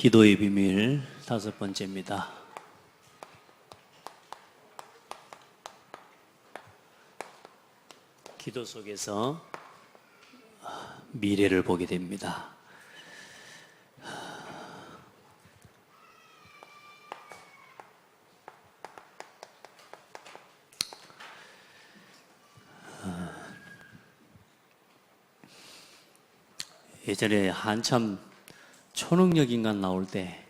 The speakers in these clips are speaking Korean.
기도의 비밀 5번째입니다. 기도 속에서 미래를 보게 됩니다. 예전에 한참 초능력 인간 나올 때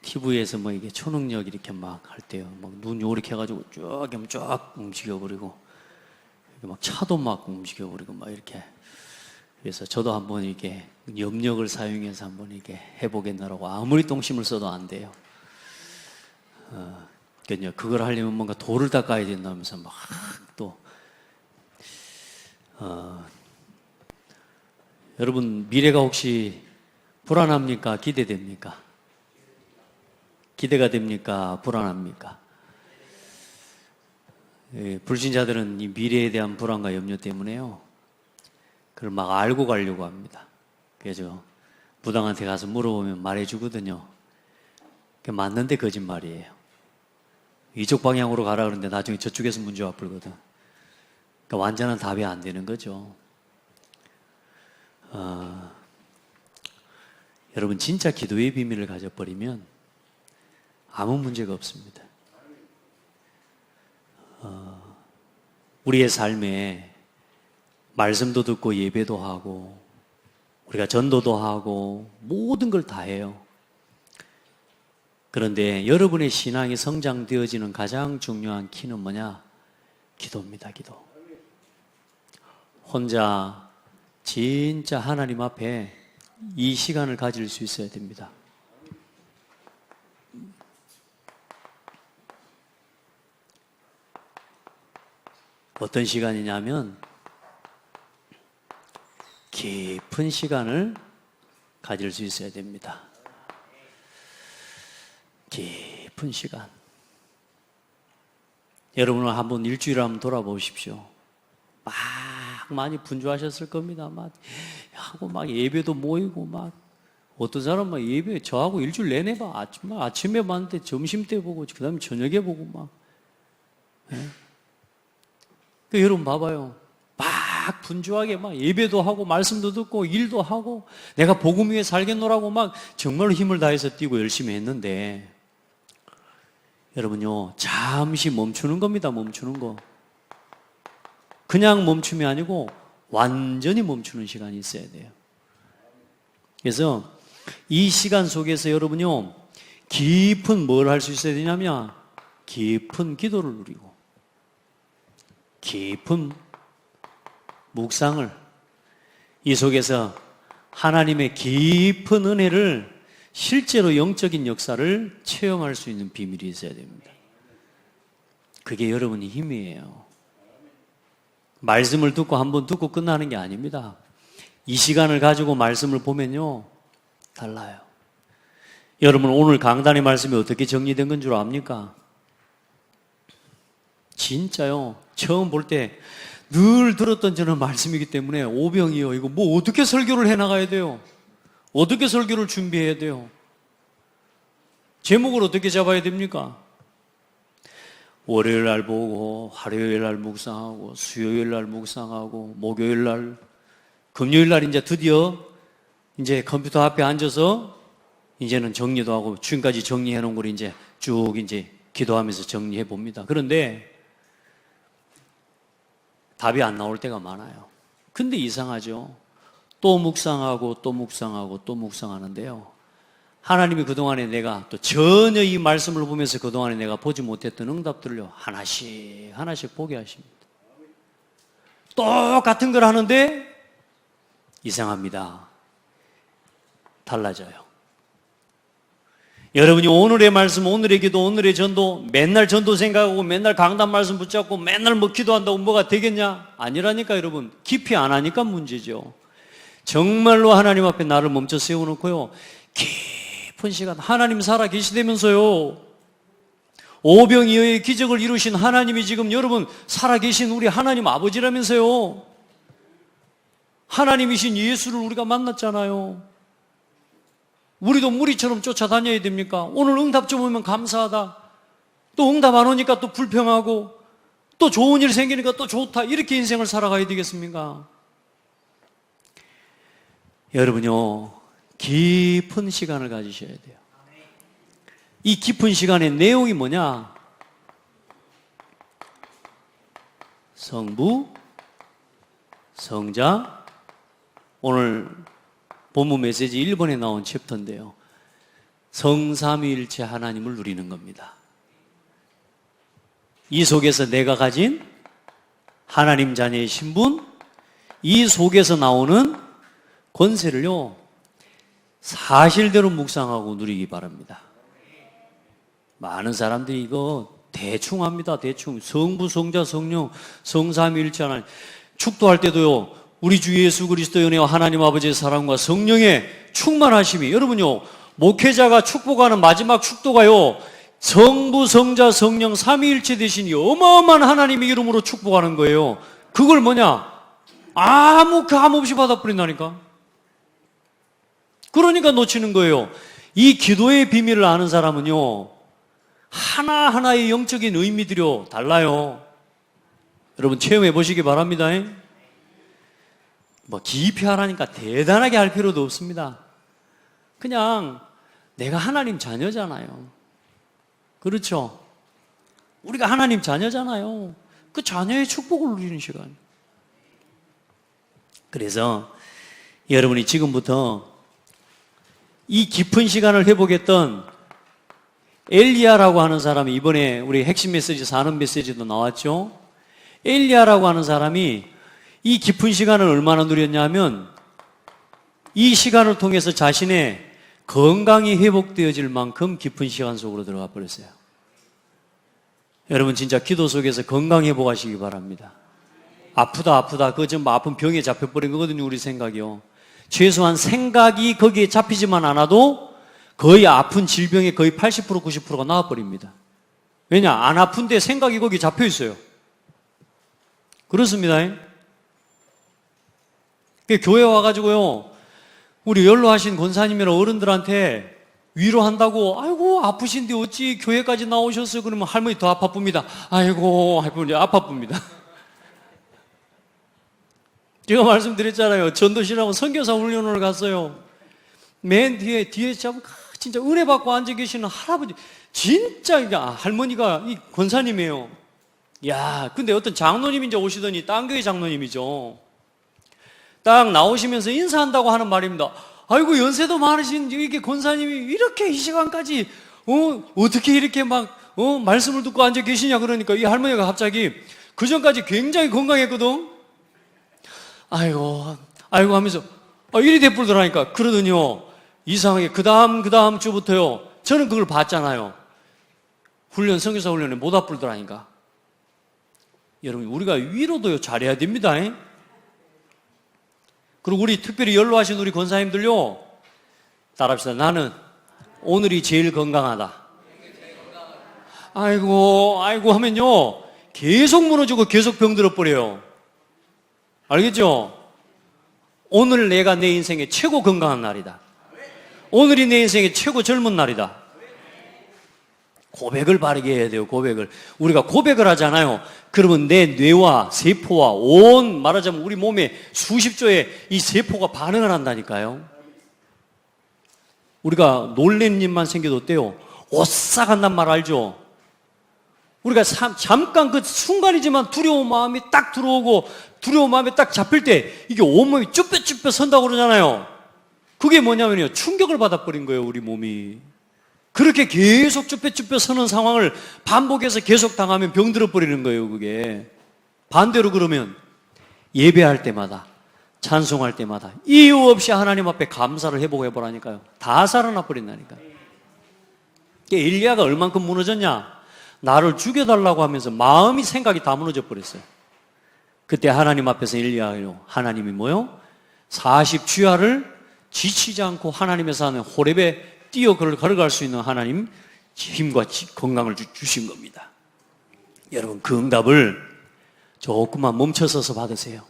TV에서 뭐 이게 초능력 이렇게 막 할 때요, 막 눈 요렇게 해가지고 쫙 움직여버리고, 막 차도 막 움직여버리고 막 이렇게. 그래서 저도 한번 이렇게 염력을 사용해서 한번 이렇게 해보겠나라고 아무리 똥심을 써도 안 돼요. 그러니까 그걸 하려면 뭔가 돌을 닦아야 된다면서 막 또 여러분, 미래가 혹시 불안합니까? 기대됩니까? 기대가 됩니까? 불안합니까? 불신자들은 이 미래에 대한 불안과 염려 때문에요, 그걸 막 알고 가려고 합니다. 그래서 무당한테 가서 물어보면 말해주거든요. 그게 맞는데 거짓말이에요. 이쪽 방향으로 가라 그러는데 나중에 저쪽에서 문제 와버리거든. 그러니까 완전한 답이 안 되는 거죠. 여러분, 진짜 기도의 비밀을 가져버리면 아무 문제가 없습니다. 우리의 삶에 말씀도 듣고 예배도 하고 우리가 전도도 하고 모든 걸 다 해요. 그런데 여러분의 신앙이 성장되어지는 가장 중요한 키는 뭐냐? 기도입니다. 기도. 혼자 진짜 하나님 앞에 이 시간을 가질 수 있어야 됩니다. 어떤 시간이냐면 깊은 시간을 가질 수 있어야 됩니다. 깊은 시간. 여러분은 한번 일주일 한번 돌아보십시오. 막 많이 분주하셨을 겁니다. 막 하고 막 예배도 모이고 막 어떤 사람은 막 예배 저하고 일주일 내내 봐. 아침에 봤는데 점심 때 보고 그다음에 저녁에 보고 막. 그 여러분 봐봐요. 막 분주하게 막 예배도 하고 말씀도 듣고 일도 하고 내가 복음 위에 살겠노라고 막 정말로 힘을 다해서 뛰고 열심히 했는데, 여러분요, 잠시 멈추는 겁니다. 멈추는 거. 그냥 멈춤이 아니고 완전히 멈추는 시간이 있어야 돼요. 그래서 이 시간 속에서 여러분요, 깊은 뭘 할 수 있어야 되냐면 깊은 기도를 누리고 깊은 묵상을, 이 속에서 하나님의 깊은 은혜를 실제로 영적인 역사를 체험할 수 있는 비밀이 있어야 됩니다. 그게 여러분의 힘이에요. 말씀을 듣고 한번 듣고 끝나는 게 아닙니다. 이 시간을 가지고 말씀을 보면요, 달라요. 여러분, 오늘 강단의 말씀이 어떻게 정리된 건 줄 압니까? 진짜요, 처음 볼 때 늘 들었던 저는 말씀이기 때문에 오병이요, 이거 뭐 어떻게 설교를 해나가야 돼요? 어떻게 설교를 준비해야 돼요? 제목을 어떻게 잡아야 됩니까? 월요일 날 보고 화요일 날 묵상하고 수요일 날 묵상하고 목요일 날, 금요일 날 이제 드디어 이제 컴퓨터 앞에 앉아서 이제는 정리도 하고 지금까지 정리해 놓은 걸 이제 쭉 이제 기도하면서 정리해 봅니다. 그런데 답이 안 나올 때가 많아요. 근데 이상하죠. 또 묵상하고 또 묵상하고 또 묵상하는데요, 하나님이 그동안에 내가 또 전혀 이 말씀을 보면서 그동안에 내가 보지 못했던 응답들을요, 하나씩 하나씩 보게 하십니다. 똑같은 걸 하는데 이상합니다. 달라져요. 여러분이 오늘의 말씀, 오늘의 기도, 오늘의 전도, 맨날 전도 생각하고 맨날 강단 말씀 붙잡고 맨날 뭐 기도한다고 뭐가 되겠냐? 아니라니까. 여러분, 깊이 안 하니까 문제죠. 정말로 하나님 앞에 나를 멈춰 세워놓고요, 깊은 시간, 하나님 살아 계시다면서요, 오병이어의 기적을 이루신 하나님이 지금 여러분 살아 계신 우리 하나님 아버지라면서요. 하나님이신 예수를 우리가 만났잖아요. 우리도 무리처럼 쫓아다녀야 됩니까? 오늘 응답 좀 오면 감사하다. 또 응답 안 오니까 또 불평하고 또 좋은 일 생기니까 또 좋다. 이렇게 인생을 살아가야 되겠습니까? 여러분요, 깊은 시간을 가지셔야 돼요. 이 깊은 시간의 내용이 뭐냐? 성부, 성자, 오늘 본문 메시지 1번에 나온 챕터인데요. 성삼위일체 하나님을 누리는 겁니다. 이 속에서 내가 가진 하나님 자녀의 신분, 이 속에서 나오는 권세를요, 사실대로 묵상하고 누리기 바랍니다. 많은 사람들이 이거 대충 합니다. 대충. 성부, 성자, 성령, 성삼위일체 하나님. 축도할 때도요, 우리 주 예수 그리스도의 은혜와 하나님 아버지의 사랑과 성령의 충만하심이, 여러분요, 목회자가 축복하는 마지막 축도가요, 성부, 성자, 성령 삼위일체 되신 어마어마한 하나님의 이름으로 축복하는 거예요. 그걸 뭐냐? 아무 감 없이 받아버린다니까. 그러니까 놓치는 거예요. 이 기도의 비밀을 아는 사람은요, 하나하나의 영적인 의미들이 달라요. 여러분 체험해 보시기 바랍니다. 뭐 깊이 하라니까 대단하게 할 필요도 없습니다. 그냥 내가 하나님 자녀잖아요. 그렇죠? 우리가 하나님 자녀잖아요. 그 자녀의 축복을 누리는 시간. 그래서 여러분이 지금부터 이 깊은 시간을 회복했던 엘리야라고 하는 사람이, 이번에 우리 핵심 메시지 사는 메시지도 나왔죠. 엘리야라고 하는 사람이 이 깊은 시간을 얼마나 누렸냐면, 이 시간을 통해서 자신의 건강이 회복되어질 만큼 깊은 시간 속으로 들어가 버렸어요. 여러분 진짜 기도 속에서 건강 회복하시기 바랍니다. 아프다 그거 좀 아픈 병에 잡혀버린 거거든요. 우리 생각이요. 최소한 생각이 거기에 잡히지만 않아도 거의 아픈 질병의 거의 80% 90%가 나와버립니다. 왜냐? 안 아픈데 생각이 거기 잡혀 있어요. 그렇습니다. 교회 와가지고요, 우리 연로하신 권사님이나 어른들한테 위로한다고, 아이고 아프신데 어찌 교회까지 나오셨어요? 그러면 할머니 더 아파쁩니다. 아이고 할머니 아파쁩니다. 제가 말씀드렸잖아요. 전도시라고 선교사 훈련을 갔어요. 맨 뒤에 진짜 은혜 받고 앉아 계시는 할아버지, 진짜 할머니가 이 권사님이에요. 야, 근데 어떤 장로님이 이제 오시더니 딴 교회 장로님이죠. 딱 나오시면서 인사한다고 하는 말입니다. 아이고 연세도 많으신 이렇게 권사님이 이렇게 이 시간까지 어떻게 이렇게 말씀을 듣고 앉아 계시냐. 그러니까 이 할머니가 갑자기, 그 전까지 굉장히 건강했거든. 아이고 하면서 이리 대뿔더라니까. 그러더니요, 이상하게 그 다음 주부터요, 저는 그걸 봤잖아요. 선교사 훈련에 못 아뿔더라니까. 여러분 우리가 위로도요 잘해야 됩니다. 그리고 우리 특별히 연로하신 우리 권사님들요, 따라합시다. 나는 오늘이 제일 건강하다. 아이고 하면요 계속 무너지고 계속 병들어버려요. 알겠죠? 오늘 내가 내 인생의 최고 건강한 날이다. 오늘이 내 인생의 최고 젊은 날이다. 고백을 바르게 해야 돼요. 고백을. 우리가 고백을 하잖아요. 그러면 내 뇌와 세포와 말하자면 우리 몸에 수십 조의 이 세포가 반응을 한다니까요. 우리가 놀란 일만 생겨도 어때요? 오싹한단 말 알죠? 우리가 잠깐 그 순간이지만 두려운 마음이 딱 들어오고 두려운 마음이 딱 잡힐 때 이게 온몸이 쭈뼛쭈뼛 선다고 그러잖아요. 그게 뭐냐면요, 충격을 받아버린 거예요. 우리 몸이. 그렇게 계속 쭈뼛쭈뼛 서는 상황을 반복해서 계속 당하면 병들어 버리는 거예요. 그게. 반대로 그러면 예배할 때마다, 찬송할 때마다 이유 없이 하나님 앞에 감사를 회복해보라니까요. 다 살아나 버린다니까요. 엘리야가 얼만큼 무너졌냐? 나를 죽여달라고 하면서 마음이, 생각이 다 무너져 버렸어요. 그때 하나님 앞에서 엘리야요, 하나님이 뭐요? 40주야를 지치지 않고 하나님에서 하는 호렙에 뛰어 걸어갈 수 있는 하나님 힘과 건강을 주신 겁니다. 여러분 그 응답을 조금만 멈춰서서 받으세요.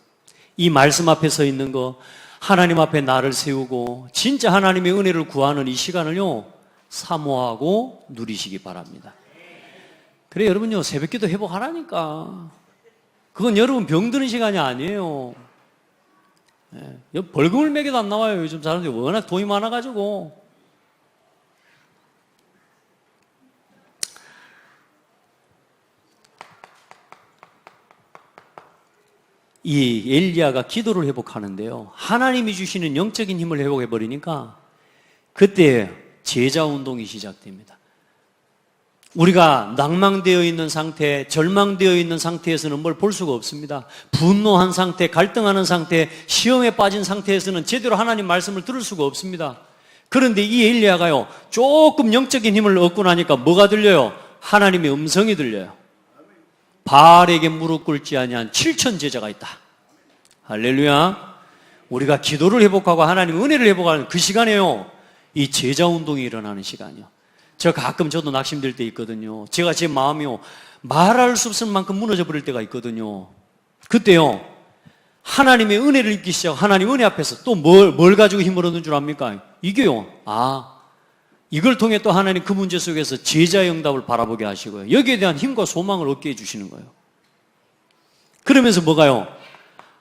이 말씀 앞에 서 있는 거, 하나님 앞에 나를 세우고 진짜 하나님의 은혜를 구하는 이 시간을요, 사모하고 누리시기 바랍니다. 그래, 여러분요, 새벽기도 회복하라니까. 그건 여러분 병드는 시간이 아니에요. 벌금을 매겨도 안 나와요. 요즘 사람들이 워낙 돈이 많아가지고. 이 엘리야가 기도를 회복하는데요, 하나님이 주시는 영적인 힘을 회복해버리니까 그때 제자 운동이 시작됩니다. 우리가 낭망되어 있는 상태, 절망되어 있는 상태에서는 뭘 볼 수가 없습니다. 분노한 상태, 갈등하는 상태, 시험에 빠진 상태에서는 제대로 하나님 말씀을 들을 수가 없습니다. 그런데 이 엘리야가요, 조금 영적인 힘을 얻고 나니까 뭐가 들려요? 하나님의 음성이 들려요. 바알에게 무릎 꿇지 아니한 7천 제자가 있다. 할렐루야. 우리가 기도를 회복하고 하나님의 은혜를 회복하는 그 시간에요, 이 제자 운동이 일어나는 시간이요. 저 가끔 저도 낙심될 때 있거든요. 제가 제 마음이요, 말할 수 없을 만큼 무너져 버릴 때가 있거든요. 그때요, 하나님의 은혜를 입기 시작, 하나님 은혜 앞에서 또 뭘 가지고 힘을 얻는 줄 압니까? 이게요, 이걸 통해 또 하나님 그 문제 속에서 제자의 응답을 바라보게 하시고요, 여기에 대한 힘과 소망을 얻게 해주시는 거예요. 그러면서 뭐가요?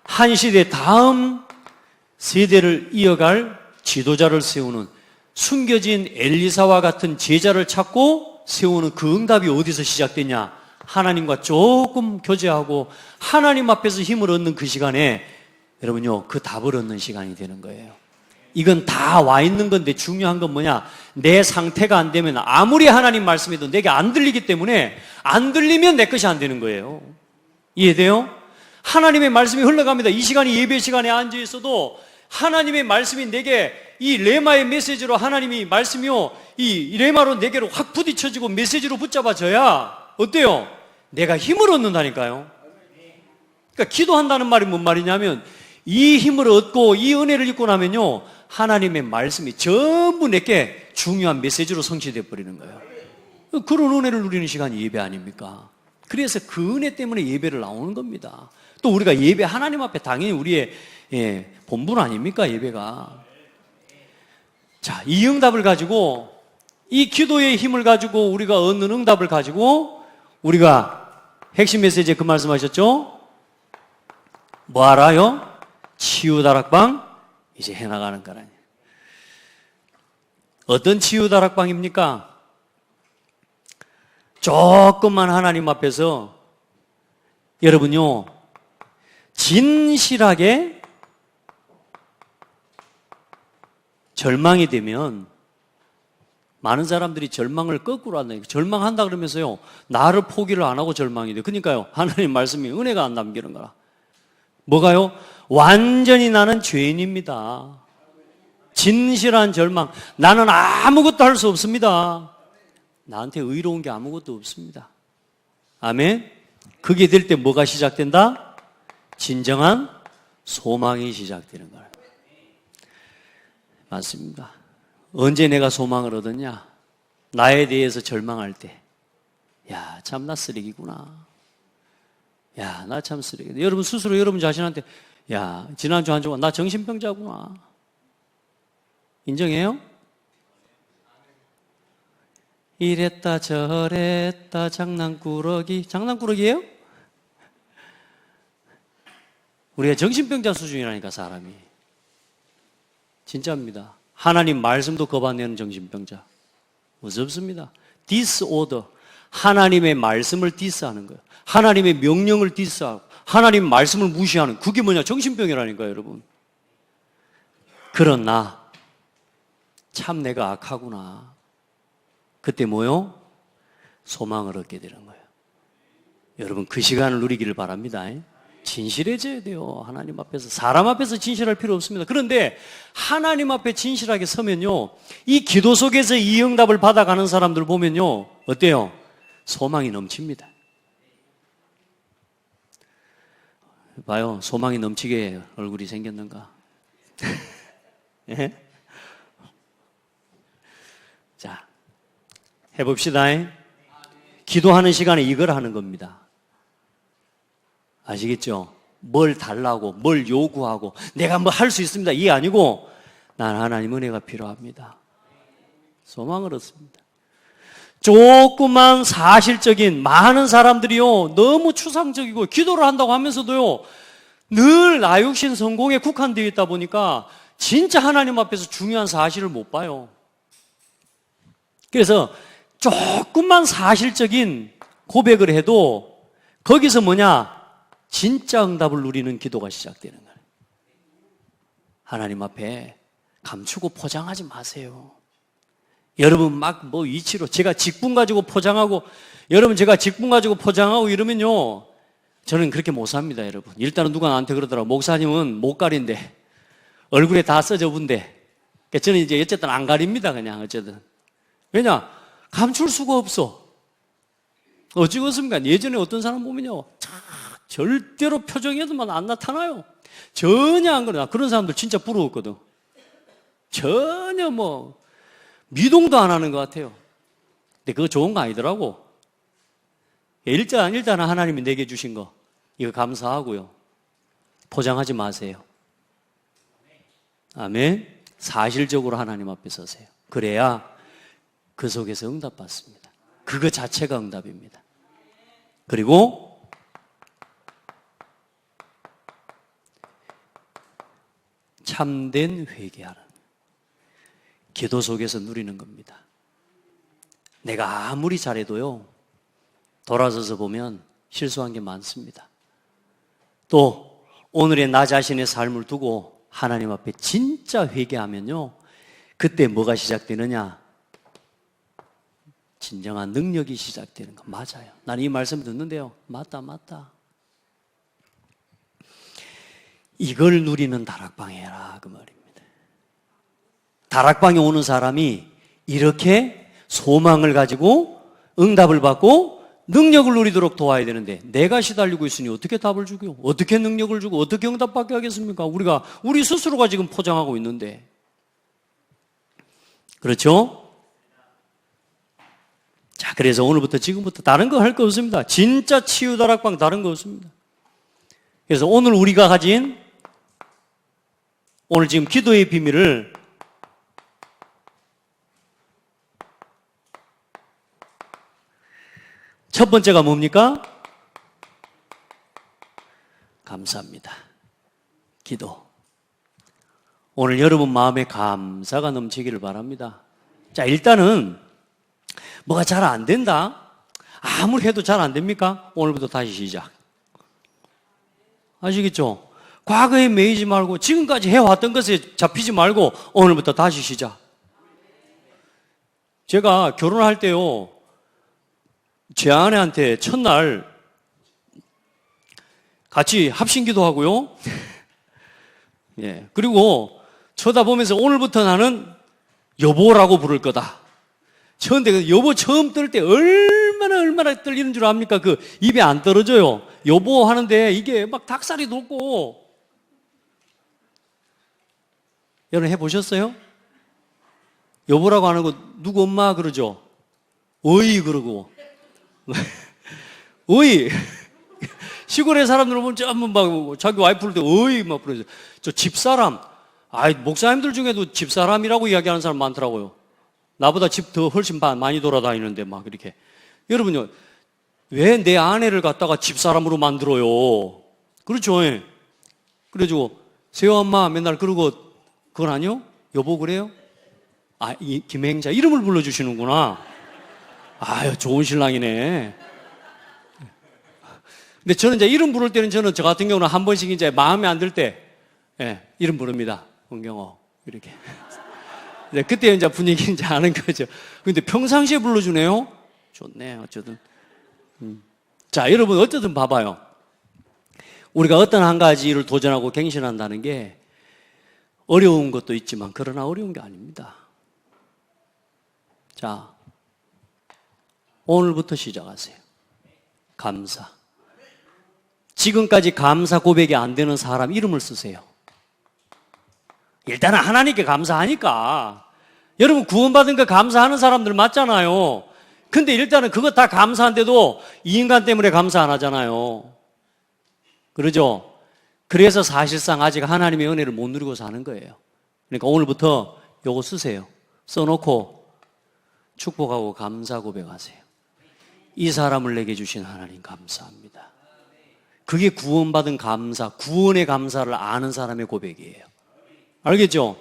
한 시대 다음 세대를 이어갈 지도자를 세우는, 숨겨진 엘리사와 같은 제자를 찾고 세우는 그 응답이 어디서 시작되냐? 하나님과 조금 교제하고 하나님 앞에서 힘을 얻는 그 시간에 여러분요, 그 답을 얻는 시간이 되는 거예요. 이건 다 와 있는 건데 중요한 건 뭐냐? 내 상태가 안 되면 아무리 하나님 말씀해도 내게 안 들리기 때문에, 안 들리면 내 것이 안 되는 거예요. 이해돼요? 하나님의 말씀이 흘러갑니다. 이 시간이 예배 시간에 앉아 있어도 하나님의 말씀이 내게 이 레마의 메시지로, 하나님이 말씀이요, 이 레마로 내게로 확 부딪혀지고 메시지로 붙잡아져야 어때요? 내가 힘을 얻는다니까요. 그러니까 기도한다는 말이 뭔 말이냐면, 이 힘을 얻고 이 은혜를 입고 나면요, 하나님의 말씀이 전부 내게 중요한 메시지로 성취되어 버리는 거예요. 그런 은혜를 누리는 시간이 예배 아닙니까? 그래서 그 은혜 때문에 예배를 나오는 겁니다. 또 우리가 예배, 하나님 앞에 당연히 우리의 본분 아닙니까, 예배가. 자, 이 응답을 가지고, 이 기도의 힘을 가지고 우리가 얻는 응답을 가지고 우리가 핵심 메시지에 그 말씀하셨죠? 뭐 알아요? 치유다락방 이제 해나가는 거라니. 어떤 치유다락방입니까? 조금만 하나님 앞에서 여러분요, 진실하게 절망이 되면, 많은 사람들이 절망을 거꾸로 한다. 절망한다 그러면서요, 나를 포기를 안 하고 절망이 돼. 그러니까요, 하나님 말씀이 은혜가 안 남기는 거라. 뭐가요? 완전히 나는 죄인입니다. 진실한 절망. 나는 아무것도 할 수 없습니다. 나한테 의로운 게 아무것도 없습니다. 아멘? 그게 될 때 뭐가 시작된다? 진정한 소망이 시작되는 거예요. 맞습니다. 언제 내가 소망을 얻었냐? 나에 대해서 절망할 때, 야, 참 나 쓰레기구나. 야, 나 참 쓰레기다. 여러분 스스로 여러분 자신한테, 야, 지난주 한 주간 나 정신병자구나. 인정해요? 이랬다 저랬다 장난꾸러기. 장난꾸러기예요? 우리가 정신병자 수준이라니까, 사람이. 진짜입니다. 하나님 말씀도 거부하는 정신병자. 무섭습니다. 디스오더. 하나님의 말씀을 디스하는 거예요. 하나님의 명령을 디스하고 하나님 말씀을 무시하는, 그게 뭐냐? 정신병이라니까요, 여러분. 그러나 참 내가 악하구나. 그때 뭐요? 소망을 얻게 되는 거예요. 여러분, 그 시간을 누리기를 바랍니다. 진실해져야 돼요. 하나님 앞에서. 사람 앞에서 진실할 필요 없습니다. 그런데 하나님 앞에 진실하게 서면요, 이 기도 속에서 이 응답을 받아가는 사람들 보면요, 어때요? 소망이 넘칩니다. 봐요, 소망이 넘치게 얼굴이 생겼는가? 예? 자, 해봅시다. 기도하는 시간에 이걸 하는 겁니다. 아시겠죠? 뭘 달라고, 뭘 요구하고, 내가 뭐 할 수 있습니다. 이게 아니고, 난 하나님 은혜가 필요합니다. 소망을 얻습니다. 조그만 사실적인 많은 사람들이요, 너무 추상적이고, 기도를 한다고 하면서도요, 늘 나 육신 성공에 국한되어 있다 보니까, 진짜 하나님 앞에서 중요한 사실을 못 봐요. 그래서, 조금만 사실적인 고백을 해도, 거기서 뭐냐? 진짜 응답을 누리는 기도가 시작되는 거예요. 하나님 앞에 감추고 포장하지 마세요. 여러분 막 뭐 위치로 제가 직분 가지고 포장하고 여러분 제가 직분 가지고 포장하고 이러면요 저는 그렇게 못 삽니다. 여러분 일단은 누가 나한테 그러더라고. 목사님은 못 가린대. 얼굴에 다 써져 본대. 그러니까 저는 이제 어쨌든 안 가립니다. 그냥 어쨌든. 왜냐? 감출 수가 없어. 어찌겠습니까? 예전에 어떤 사람 보면요 절대로 표정에도만 안 나타나요. 전혀 안 그러나 그런 사람들 진짜 부러웠거든. 전혀 뭐 미동도 안 하는 것 같아요. 근데 그거 좋은 거 아니더라고. 일단 하나님이 내게 주신 거 이거 감사하고요. 포장하지 마세요. 아멘. 사실적으로 하나님 앞에 서세요. 그래야 그 속에서 응답받습니다. 그거 자체가 응답입니다. 그리고 참된 회개하는 기도 속에서 누리는 겁니다. 내가 아무리 잘해도요 돌아서서 보면 실수한 게 많습니다. 또 오늘의 나 자신의 삶을 두고 하나님 앞에 진짜 회개하면요 그때 뭐가 시작되느냐? 진정한 능력이 시작되는 거 맞아요. 난 이 말씀 듣는데요 맞다 이걸 누리는 다락방에 해라 그 말입니다. 다락방에 오는 사람이 이렇게 소망을 가지고 응답을 받고 능력을 누리도록 도와야 되는데 내가 시달리고 있으니 어떻게 답을 주고요? 어떻게 능력을 주고 어떻게 응답받게 하겠습니까? 우리 스스로가 지금 포장하고 있는데 그렇죠? 자 그래서 오늘부터 지금부터 다른 거 할 거 없습니다. 진짜 치유 다락방 다른 거 없습니다. 그래서 오늘 우리가 가진 오늘 지금 기도의 비밀을 첫 번째가 뭡니까? 감사합니다. 기도. 오늘 여러분 마음에 감사가 넘치기를 바랍니다. 자, 일단은 뭐가 잘 안 된다? 아무리 해도 잘 안 됩니까? 오늘부터 다시 시작. 아시겠죠? 과거에 매이지 말고 지금까지 해왔던 것에 잡히지 말고 오늘부터 다시 시작. 제가 결혼할 때요 제 아내한테 첫날 같이 합심기도 하고요 예, 그리고 쳐다보면서 오늘부터 나는 여보라고 부를 거다. 그런데 여보 처음 뜰 때 얼마나 떨리는 줄 압니까? 그 입에 안 떨어져요. 여보 하는데 이게 막 닭살이 돋고. 여러분 해보셨어요? 여보라고 하는 거 누구 엄마 그러죠? 어이 그러고 어이 시골의 사람들 보면 한번 막 자기 와이프를 때 어이 막 그러죠. 저 집사람 목사님들 중에도 집사람이라고 이야기하는 사람 많더라고요. 나보다 집 더 훨씬 많이 돌아다니는데 막 이렇게. 여러분요 왜 내 아내를 갖다가 집사람으로 만들어요? 그렇죠. 예. 그래가지고 세호 엄마 맨날 그러고 그건 아니요? 여보 그래요? 이 김행자 이름을 불러주시는구나. 아유 좋은 신랑이네. 근데 저는 이제 이름 부를 때는 저 같은 경우는 한 번씩 이제 마음에 안 들 때 예, 이름 부릅니다. 은경호 이렇게. 그때 이제 분위기 이제 아는 거죠. 근데 평상시에 불러주네요. 좋네 어쨌든. 자 여러분 어쨌든 봐봐요. 우리가 어떤 한 가지를 도전하고 갱신한다는 게 어려운 것도 있지만 그러나 어려운 게 아닙니다. 자 오늘부터 시작하세요. 감사. 지금까지 감사 고백이 안 되는 사람 이름을 쓰세요. 일단은 하나님께 감사하니까. 여러분 구원받은 거 감사하는 사람들 맞잖아요. 근데 일단은 그거 다 감사한데도 이 인간 때문에 감사 안 하잖아요. 그러죠? 그래서 사실상 아직 하나님의 은혜를 못 누리고 사는 거예요. 그러니까 오늘부터 요거 쓰세요. 써놓고 축복하고 감사 고백하세요. 이 사람을 내게 주신 하나님 감사합니다. 그게 구원받은 감사, 구원의 감사를 아는 사람의 고백이에요. 알겠죠?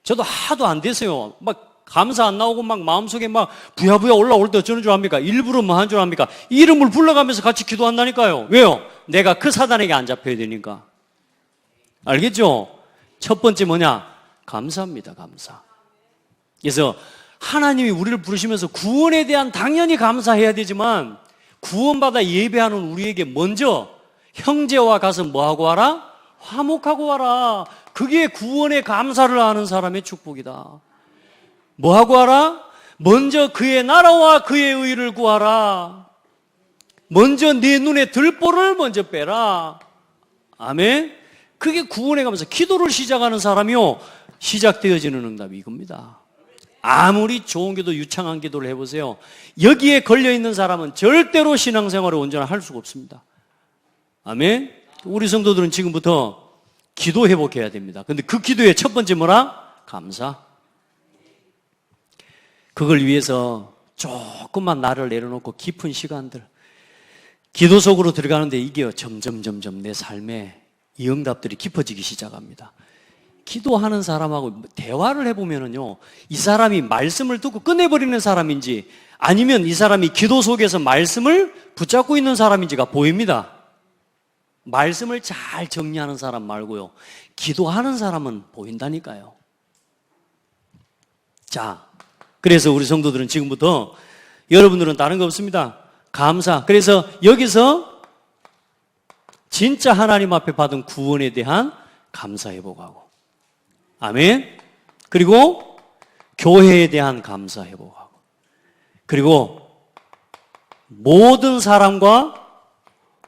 저도 하도 안 됐어요. 막 감사 안 나오고 막 마음속에 막 부야부야 올라올 때 어쩌는 줄 압니까? 일부러 뭐 한 줄 압니까? 이름을 불러가면서 같이 기도한다니까요. 왜요? 내가 그 사단에게 안 잡혀야 되니까. 알겠죠? 첫 번째 뭐냐? 감사합니다. 감사. 그래서 하나님이 우리를 부르시면서 구원에 대한 당연히 감사해야 되지만 구원받아 예배하는 우리에게 먼저 형제와 가서 뭐하고 와라? 화목하고 와라. 그게 구원의 감사를 하는 사람의 축복이다. 뭐하고 와라? 먼저 그의 나라와 그의 의를 구하라. 먼저 네 눈에 들보를 먼저 빼라. 아멘. 그게 구원의 감사. 기도를 시작하는 사람이요, 시작되어지는 응답이 이겁니다. 아무리 좋은 기도, 유창한 기도를 해보세요. 여기에 걸려있는 사람은 절대로 신앙생활을 온전히 할 수가 없습니다. 아멘. 우리 성도들은 지금부터 기도 회복해야 됩니다. 근데 그 기도의 첫 번째 뭐라? 감사. 그걸 위해서 조금만 나를 내려놓고 깊은 시간들, 기도 속으로 들어가는데 이게 점점 내 삶에 이 응답들이 깊어지기 시작합니다. 기도하는 사람하고 대화를 해보면은요, 이 사람이 말씀을 듣고 끝내버리는 사람인지 아니면 이 사람이 기도 속에서 말씀을 붙잡고 있는 사람인지가 보입니다. 말씀을 잘 정리하는 사람 말고요, 기도하는 사람은 보인다니까요. 자, 그래서 우리 성도들은 지금부터, 여러분들은 다른 거 없습니다. 감사. 그래서 여기서 진짜 하나님 앞에 받은 구원에 대한 감사 회복하고, 아멘. 그리고 교회에 대한 감사 회복하고, 그리고 모든 사람과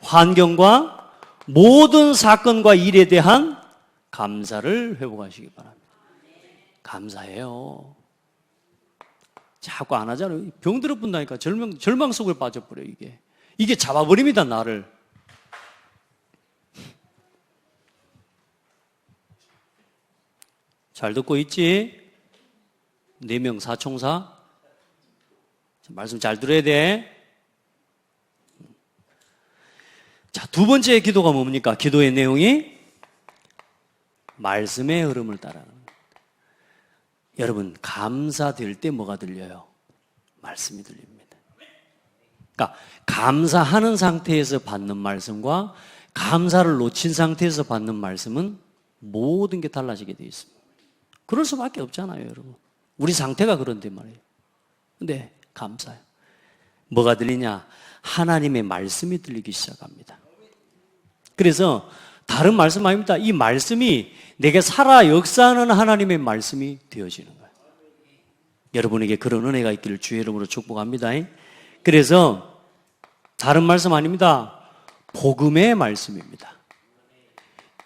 환경과 모든 사건과 일에 대한 감사를 회복하시기 바랍니다. 감사해요. 자꾸 안 하잖아요. 병들어 본다니까. 절망 속에 빠져버려요. 이게 잡아버립니다, 나를. 잘 듣고 있지? 4명 사총사. 말씀 잘 들어야 돼. 자, 두 번째 기도가 뭡니까? 기도의 내용이 말씀의 흐름을 따라가는 거예요. 여러분, 감사될 때 뭐가 들려요? 말씀이 들립니다. 그러니까 감사하는 상태에서 받는 말씀과 감사를 놓친 상태에서 받는 말씀은 모든 게 달라지게 되어 있습니다. 그럴 수밖에 없잖아요, 여러분. 우리 상태가 그런데 말이에요. 근데 감사해요. 뭐가 들리냐? 하나님의 말씀이 들리기 시작합니다. 그래서 다른 말씀 아닙니다. 이 말씀이 내게 살아 역사하는 하나님의 말씀이 되어지는 거예요. 여러분에게 그런 은혜가 있기를 주의 이름으로 축복합니다. 그래서 다른 말씀 아닙니다. 복음의 말씀입니다.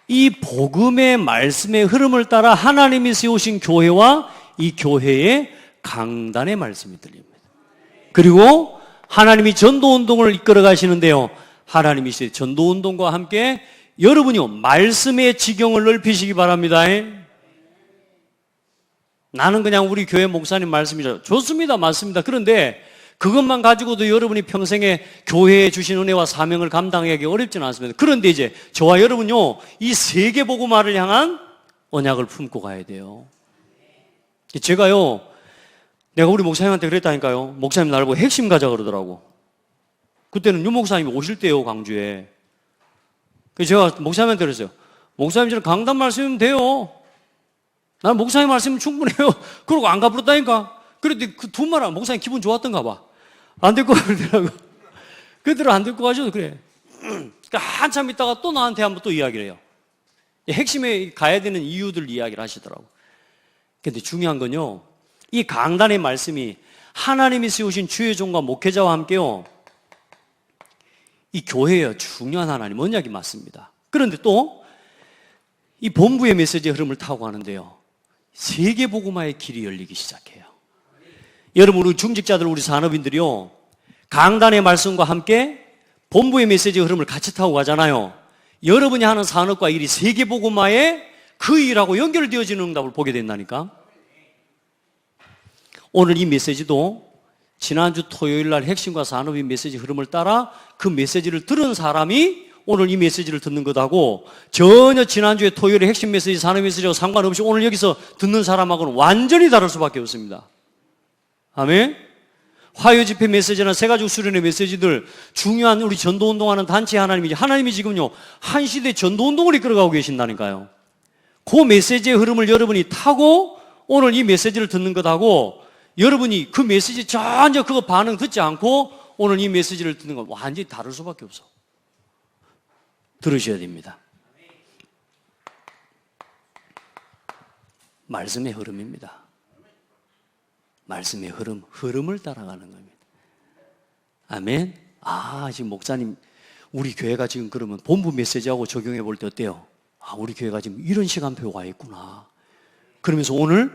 이 복음의 말씀의 흐름을 따라 하나님이 세우신 교회와 이 교회의 강단의 말씀이 들립니다. 그리고 하나님이 전도운동을 이끌어 가시는데요, 하나님이 전도운동과 함께 여러분이요, 말씀의 지경을 넓히시기 바랍니다. 나는 그냥 우리 교회 목사님 말씀이죠. 좋습니다. 맞습니다. 그런데 그것만 가지고도 여러분이 평생에 교회에 주신 은혜와 사명을 감당하기 어렵지는 않습니다. 그런데 이제 저와 여러분요, 이 세계 복음화를 향한 언약을 품고 가야 돼요. 제가요, 내가 우리 목사님한테 그랬다니까요. 목사님 나를 보고 핵심 가자 그러더라고. 그때는 유 목사님이 오실 때요, 광주에. 그래서 제가 목사님한테 그랬어요. 목사님, 저는 강단 말씀이면 돼요. 나는 목사님 말씀이면 충분해요. 그러고 안 가버렸다니까. 그런데 그 두 말, 목사님 기분 좋았던가 봐. 안 데리고 가더라고. 그대로 안 데리고 가셔도 그래. 그러니까 한참 있다가 또 나한테 한번 또 이야기를 해요. 핵심에 가야 되는 이유들 이야기를 하시더라고. 근데 중요한 건요, 이 강단의 말씀이 하나님이 세우신 주의 종과 목회자와 함께요, 이 교회의 중요한 하나님 언약이 맞습니다. 그런데 또 이 본부의 메시지의 흐름을 타고 가는데요, 세계 복음화의 길이 열리기 시작해요. 여러분, 우리 중직자들, 우리 산업인들이요, 강단의 말씀과 함께 본부의 메시지의 흐름을 같이 타고 가잖아요. 여러분이 하는 산업과 일이 세계복음화에 그 일하고 연결되어지는 응답을 보게 된다니까. 오늘 이 메시지도 지난주 토요일 날 핵심과 산업의 메시지 흐름을 따라 그 메시지를 들은 사람이 오늘 이 메시지를 듣는 것하고 전혀 지난주에 토요일에 핵심 메시지, 산업 메시지와 상관없이 오늘 여기서 듣는 사람하고는 완전히 다를 수밖에 없습니다. 아멘? 화요 집회 메시지나 새가족 수련회 메시지들, 중요한 우리 전도운동하는 단체 하나님이 지금요 한 시대 전도운동을 이끌어가고 계신다니까요. 그 메시지의 흐름을 여러분이 타고 오늘 이 메시지를 듣는 것하고 여러분이 그 메시지 전혀 그거 반응 듣지 않고 오늘 이 메시지를 듣는 건 완전히 다를 수밖에 없어. 들으셔야 됩니다. 말씀의 흐름입니다. 말씀의 흐름을 따라가는 겁니다. 아멘. 지금 목사님, 우리 교회가 지금 그러면 본부 메시지하고 적용해 볼 때 어때요? 우리 교회가 지금 이런 시간표가 와 있구나. 그러면서 오늘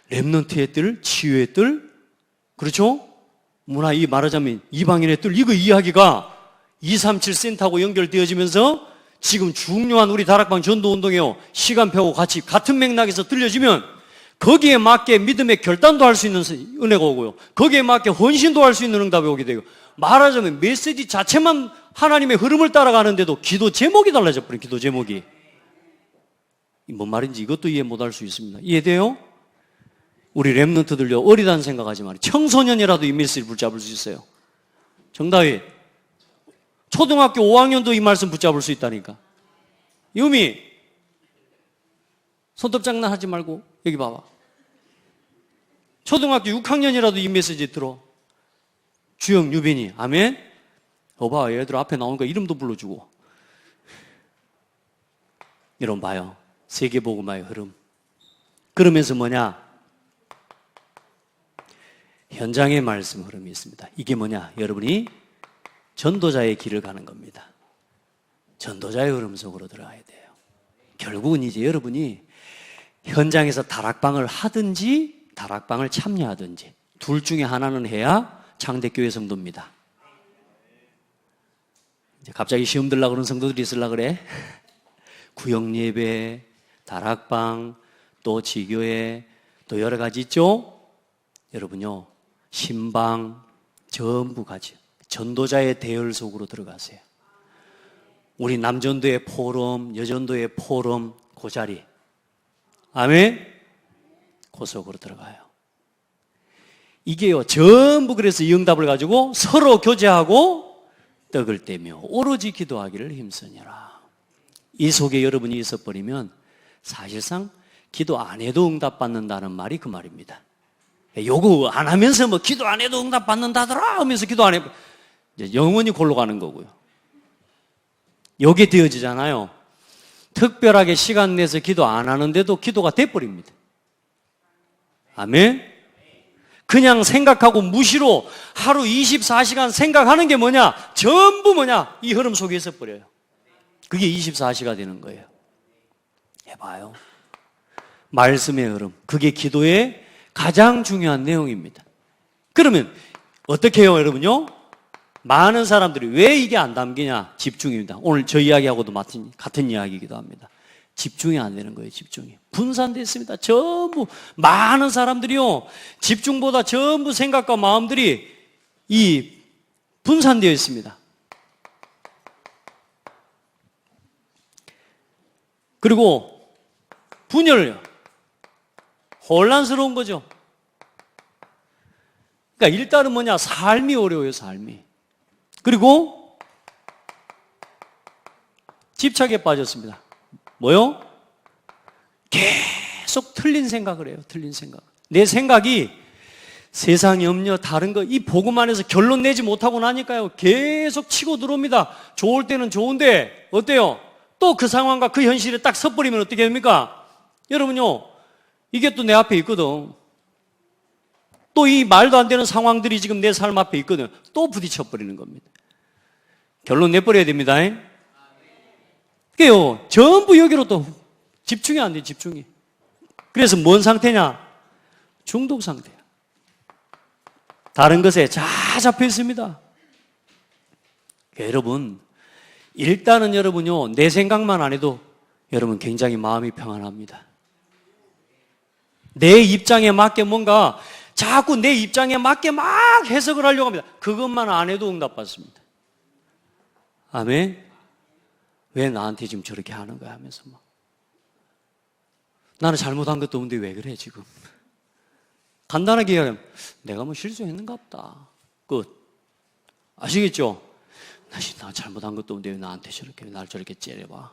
렘넌트의 뜰, 치유의 뜰, 그렇죠? 이 말하자면 이방인의 뜰, 이거 이야기가 237 센터하고 연결되어지면서 지금 중요한 우리 다락방 전도운동에요 시간표하고 같이 같은 맥락에서 들려지면 거기에 맞게 믿음의 결단도 할 수 있는 은혜가 오고요, 거기에 맞게 헌신도 할 수 있는 응답이 오게 되고, 말하자면 메시지 자체만 하나님의 흐름을 따라가는데도 기도 제목이 달라져 버린 기도 제목이. 뭔 말인지 이것도 이해 못할 수 있습니다. 이해돼요? 우리 렘넌트들요 어리다는 생각하지 말아요. 청소년이라도 이 메시지를 붙잡을 수 있어요. 정다위, 초등학교 5학년도 이 말씀 붙잡을 수 있다니까. 유미, 손톱 장난하지 말고 여기 봐봐. 초등학교 6학년이라도 이 메시지 들어. 주영, 유빈이, 아멘? 봐, 얘들 앞에 나오니까 이름도 불러주고. 여러분 봐요. 세계복음화의 흐름. 그러면서 뭐냐? 현장의 말씀 흐름이 있습니다. 이게 뭐냐? 여러분이 전도자의 길을 가는 겁니다. 전도자의 흐름 속으로 들어가야 돼요. 결국은 이제 여러분이 현장에서 다락방을 하든지 다락방을 참여하든지 둘 중에 하나는 해야 창대교회 성도입니다. 이제 갑자기 시험 들려고 그러는 성도들이 있으려고 그래? 구역예배, 다락방, 또 지교회, 또 여러 가지 있죠? 여러분요, 신방, 전부 가지. 전도자의 대열 속으로 들어가세요. 우리 남전도의 포럼, 여전도의 포럼, 그 자리. 아멘? 그 속으로 들어가요. 이게요, 전부 그래서 이 응답을 가지고 서로 교제하고 떡을 떼며 오로지 기도하기를 힘쓰니라. 이 속에 여러분이 있어버리면 사실상 기도 안 해도 응답받는다는 말이 그 말입니다. 요거 안 하면서 뭐 기도 안 해도 응답받는다더라 하면서 기도 안 해. 이제 영원히 골로 가는 거고요. 요게 되어지잖아요. 특별하게 시간 내서 기도 안 하는데도 기도가 돼버립니다. 아멘? 그냥 생각하고 무시로 하루 24시간 생각하는 게 뭐냐? 전부 뭐냐? 이 흐름 속에 있어버려요. 그게 24시가 되는 거예요. 해봐요. 말씀의 흐름. 그게 기도의 가장 중요한 내용입니다. 그러면 어떻게 해요, 여러분요? 많은 사람들이 왜 이게 안 담기냐? 집중입니다. 오늘 저 이야기하고도 같은 이야기이기도 합니다. 집중이 안 되는 거예요, 집중이. 분산됐습니다. 전부, 많은 사람들이요, 집중보다 전부 생각과 마음들이 분산되어 있습니다. 그리고 분열요. 혼란스러운 거죠. 그러니까 일단은 뭐냐? 삶이 어려워요, 삶이. 그리고 집착에 빠졌습니다. 뭐요? 계속 틀린 생각을 해요. 틀린 생각. 내 생각이 세상 염려 다른 거 이 복음 안에서 결론 내지 못하고 나니까요, 계속 치고 들어옵니다. 좋을 때는 좋은데 어때요? 또 그 상황과 그 현실에 딱 섰버리면 어떻게 됩니까? 여러분요, 이게 또 내 앞에 있거든. 또 이 말도 안 되는 상황들이 지금 내 삶 앞에 있거든. 또 부딪혀버리는 겁니다. 결론 내버려야 됩니다. 그게요, 전부 여기로 또 집중이 안 돼, 집중이. 그래서 뭔 상태냐? 중독 상태야. 다른 것에 다 잡혀 있습니다. 여러분, 일단은 여러분요, 내 생각만 안 해도 여러분 굉장히 마음이 평안합니다. 내 입장에 맞게 뭔가 자꾸 내 입장에 맞게 막 해석을 하려고 합니다. 그것만 안 해도 응답받습니다. 아멘? 왜 나한테 지금 저렇게 하는 거야 하면서 막. 나는 잘못한 것도 없는데 왜 그래 지금. 간단하게 얘기하면 내가 뭐 실수했는가 보다. 끝. 아시겠죠? 나 잘못한 것도 없는데 왜 나한테 저렇게 날 저렇게 째려봐.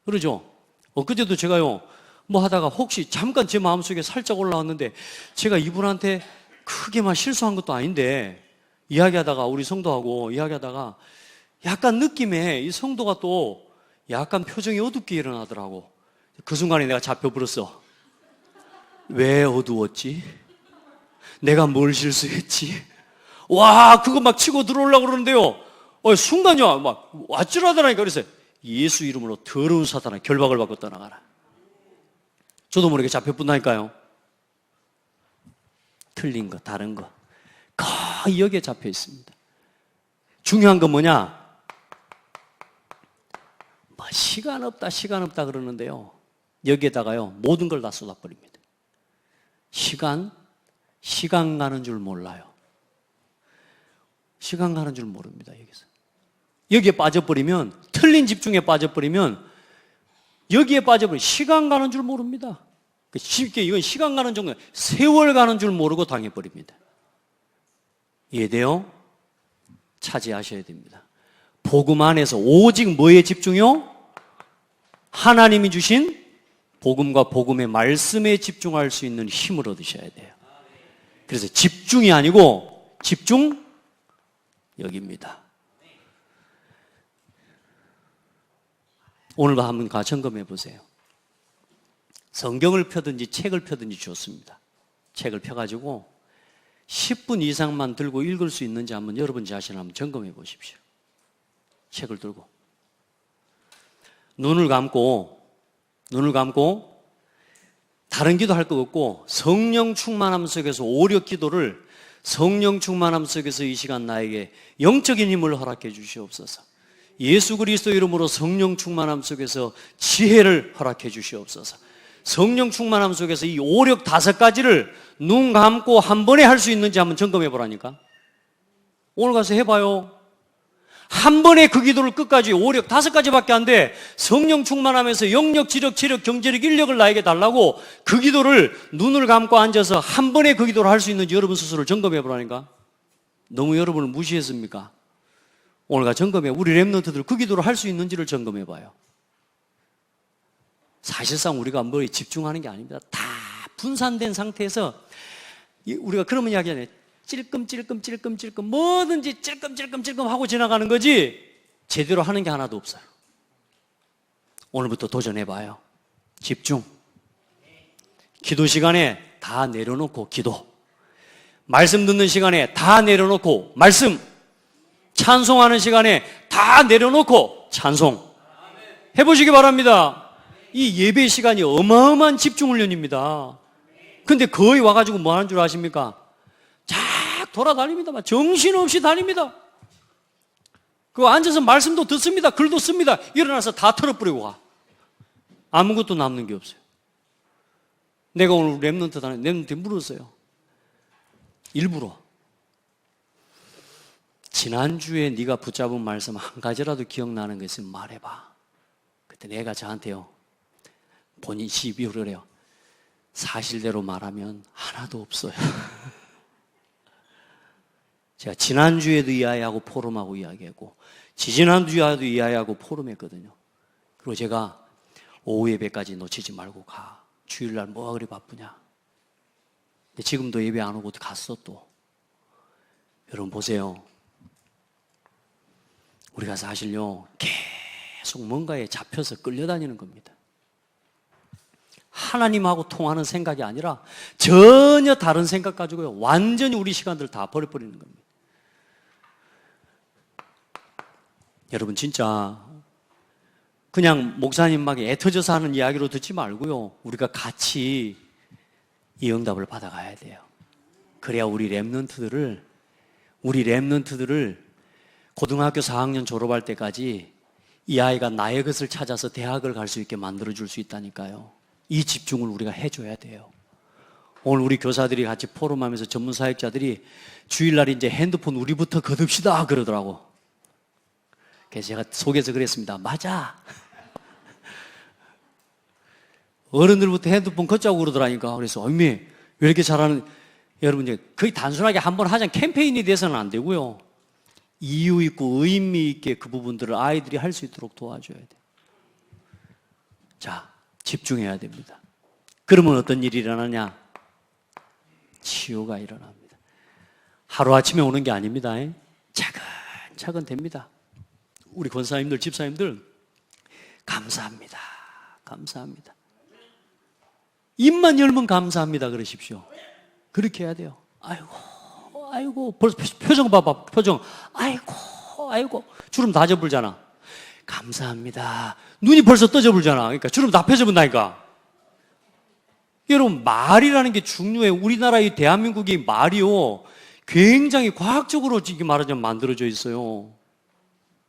그러죠? 그때도 제가요 뭐 하다가 혹시 잠깐 제 마음속에 살짝 올라왔는데 제가 이분한테 크게 막 실수한 것도 아닌데 이야기하다가 우리 성도하고 이야기하다가 약간 느낌에 이 성도가 또 약간 표정이 어둡게 일어나더라고. 그 순간에 내가 잡혀버렸어. 왜 어두웠지? 내가 뭘 실수했지? 와, 그거 막 치고 들어오려고 그러는데요. 순간요, 막 와찔하더라니까. 그래서 예수 이름으로 더러운 사탄아, 결박을 받고 떠나가라. 저도 모르게 잡혀본다니까요. 틀린 거, 다른 거. 거의 여기에 잡혀 있습니다. 중요한 건 뭐냐? 시간 없다 그러는데요. 여기에다가요, 모든 걸 다 쏟아버립니다. 시간 가는 줄 몰라요. 시간 가는 줄 모릅니다, 여기서. 여기에 빠져버리면, 틀린 집중에 빠져버리면, 여기에 빠져버리면 시간 가는 줄 모릅니다. 쉽게 이건 시간 가는 정도, 세월 가는 줄 모르고 당해버립니다. 이해돼요? 차지하셔야 됩니다. 복음 안에서 오직 뭐에 집중이요? 하나님이 주신 복음과 복음의 말씀에 집중할 수 있는 힘을 얻으셔야 돼요. 그래서 집중이 아니고 집중력입니다. 오늘도 한번 점검해 보세요. 성경을 펴든지 책을 펴든지 좋습니다. 책을 펴가지고 10분 이상만 들고 읽을 수 있는지 한번 여러분 자신을 한번 점검해 보십시오. 책을 들고 눈을 감고 다른 기도 할 거 없고 성령 충만함 속에서 오력 기도를 성령 충만함 속에서 이 시간 나에게 영적인 힘을 허락해 주시옵소서. 예수 그리스도 이름으로 성령 충만함 속에서 지혜를 허락해 주시옵소서. 성령 충만함 속에서 이 오력 5가지를 눈 감고 한 번에 할 수 있는지 한번 점검해 보라니까. 오늘 가서 해봐요. 한 번에 그 기도를 끝까지 오력 5가지밖에 안 돼. 성령 충만하면서 영력, 지력, 체력, 경제력, 인력을 나에게 달라고 그 기도를 눈을 감고 앉아서 한 번에 그 기도를 할 수 있는지 여러분 스스로 점검해 보라니까. 너무 여러분을 무시했습니까? 오늘가 점검해. 우리 랩런트들 그 기도를 할 수 있는지를 점검해 봐요. 사실상 우리가 뭐에 집중하는 게 아닙니다. 다 분산된 상태에서 우리가 그러면 이야기하잖아요. 찔끔찔끔 뭐든지 찔끔 하고 지나가는 거지 제대로 하는 게 하나도 없어요. 오늘부터 도전해봐요. 집중. 기도 시간에 다 내려놓고 기도. 말씀 듣는 시간에 다 내려놓고 말씀. 찬송하는 시간에 다 내려놓고 찬송. 해보시기 바랍니다. 이 예배 시간이 어마어마한 집중 훈련입니다. 근데 거의 와가지고 뭐 하는 줄 아십니까? 쫙 돌아다닙니다. 정신없이 다닙니다. 그거 앉아서 말씀도 듣습니다. 글도 씁니다. 일어나서 다 털어버리고 가. 아무것도 남는 게 없어요. 내가 오늘 랩런트한테 물었어요. 일부러. 지난주에 네가 붙잡은 말씀 한 가지라도 기억나는 거 있으면 말해봐. 그때 내가 저한테요. 본인 시비를 해요. 사실대로 말하면 하나도 없어요. 제가 지난주에도 이야기하고 포럼하고 이야기했고 지지난주에도 이야기하고 포럼했거든요. 그리고 제가 오후 예배까지 놓치지 말고 가. 주일날 뭐가 그리 바쁘냐. 근데 지금도 예배 안 오고 갔어 또. 여러분 보세요. 우리가 사실요 계속 뭔가에 잡혀서 끌려다니는 겁니다. 하나님하고 통하는 생각이 아니라 전혀 다른 생각 가지고요 완전히 우리 시간들을 다 버려버리는 겁니다. 여러분 진짜 그냥 목사님 막 애터져서 하는 이야기로 듣지 말고요 우리가 같이 이 응답을 받아가야 돼요. 그래야 우리 랩런트들을 고등학교 4학년 졸업할 때까지 이 아이가 나의 것을 찾아서 대학을 갈 수 있게 만들어줄 수 있다니까요. 이 집중을 우리가 해줘야 돼요. 오늘 우리 교사들이 같이 포럼하면서 전문 사역자들이 주일날 이제 핸드폰 우리부터 거둡시다 그러더라고. 그래서 제가 속에서 그랬습니다. 맞아. 어른들부터 핸드폰 걷자고 그러더라니까. 그래서 어미 왜 이렇게 잘하는, 여러분 이제 거의 단순하게 한번 하자는 캠페인이 돼서는 안 되고요. 이유 있고 의미 있게 그 부분들을 아이들이 할 수 있도록 도와줘야 돼. 자, 집중해야 됩니다. 그러면 어떤 일이 일어나냐? 치유가 일어납니다. 하루아침에 오는 게 아닙니다. 차근차근 됩니다. 우리 권사님들, 집사님들 감사합니다. 감사합니다. 입만 열면 감사합니다 그러십시오. 그렇게 해야 돼요. 아이고 벌써 표정 봐봐. 표정. 아이고 주름 다 져불잖아. 감사합니다. 눈이 벌써 떠져불잖아. 그러니까 주름 다 펴져본다니까. 여러분, 말이라는 게 중요해요. 우리나라 이 대한민국이 말이요 굉장히 과학적으로 지금 말하자면 만들어져 있어요.